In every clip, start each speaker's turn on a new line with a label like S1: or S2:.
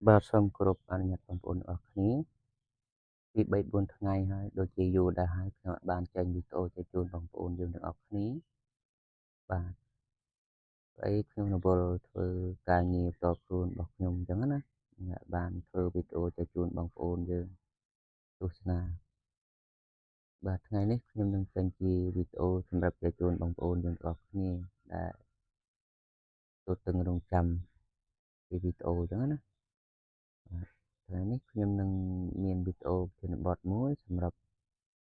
S1: បាទសូមគោរពអនុញ្ញាតបងប្អូនទាំងអស់គ្នាពី3 4ថ្ងៃហើយដូចជាយូរដែរហើយខ្ញុំបានចេញវីដេអូទៅជូនបងប្អូនយើងទាំងអស់គ្នាបាទហើយខ្ញុំរវល់ធ្វើការងារផ្ទាល់ខ្លួនរបស់ខ្ញុំអញ្ចឹងណាបានធ្វើវីដេអូទៅជូនបងប្អូនយើងទស្សនាបាទថ្ងៃនេះខ្ញុំនឹងចេញជាវីដេអូសម្រាប់ទៅជូនបងប្អូនយើងទាំងអស់គ្នាដែលទន្ទឹងរង់ចាំពីវីដេអូអញ្ចឹងណាបាទថ្ងៃនេះខ្ញុំនឹងមានវីដេអូប្រធានបទមួយសម្រាប់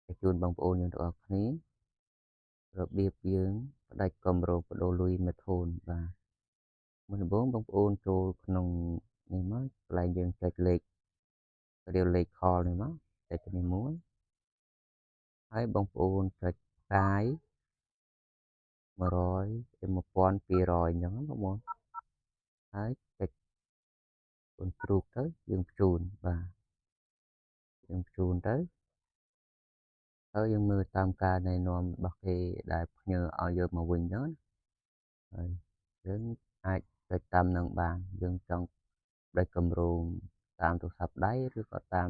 S1: ទៅជូនបងប្អូនយើងទាំងអស់គ្នារបៀបយើងផ្ដាច់គម្រោងបដូរលុយ Method បាទមុនដំបូងបងប្អូនចូលក្នុងនេះមកកន្លែងយើងចុចលេខរៀលលេខ call នេះមកចុចទៅនេះមួយហើយបងប្អូនចុចផ្កាយ100 1200អញ្ចឹងបងប្អូនហើយចុចកូនជ្រូកទៅយើងបញ្ជូនបាទយើងបញ្ជូនទៅហើយយើងមើលតាមការណែនាំរបស់គេដែលផ្ញើឲ្យយើងមកវិញអញ្ចឹងហើយយើងអាចចុចតាមនឹងបានយើងចង់ផ្ដាច់គម្រោងតាមទូរស័ព្ទដៃឬក៏តាម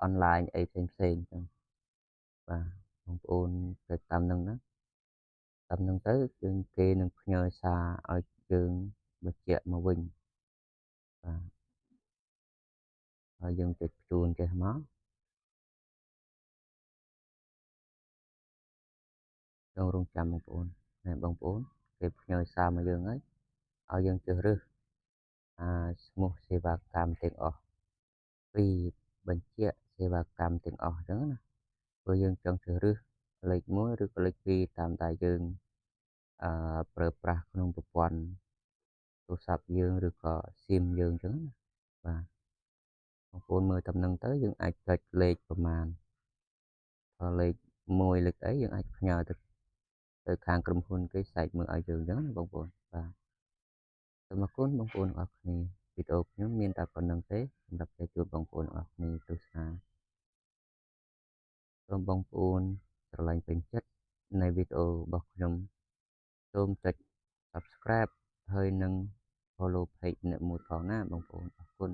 S1: អនឡាញអីផ្សេងៗអញ្ចឹងបាទបងប្អូនចុចតាមនឹងណាតាមនឹងទៅយើងគេនឹងផ្ញើសារឲ្យយើងបញ្ជាក់មកវិញបាទហើយយើងចុចបញ្ជូនចេះមកចូលរងចាំបងប្អូនហើយបងប្អូនគេផ្ញើសារមកយើងហើយឲ្យយើងជ្រើសរើសឈ្មោះសេវាកម្មទាំងអស់ពីបញ្ជាក់សេវាកម្មទាំងអស់អញ្ចឹងណាព្រោះយើងចង់ជ្រើសរើសលេខ1ឬក៏លេខ2តាមតែយើងប្រើប្រាស់ក្នុងប្រព័ន្ធទូរស័ព្ទយើងឬក៏ SIM យើងអញ្ចឹងណាបាទបងប្អូនមើលតំណឹងទៅយើងអាចចុចលេខប្រមាណលេខ1លេខអីយើងអាចផ្ញើទៅខាងក្រុមហ៊ុនគេចែកមើលឲ្យយើងអញ្ចឹងណាបងប្អូនបាទសូមអរគុណបងប្អូនទាំងអស់គ្នាវីដេអូខ្ញុំមានតែប៉ុណ្្នឹងទេសម្រាប់ជូនបងប្អូនទាំងអស់គ្នាទស្សនាសូមបងប្អូនស្រឡាញ់ពេញចិត្តនៃវីដេអូរបស់ខ្ញុំសូមចុច Subscribe ហើយនិង Follow Page អ្នកមួយផងណាបងប្អូនអរគុណ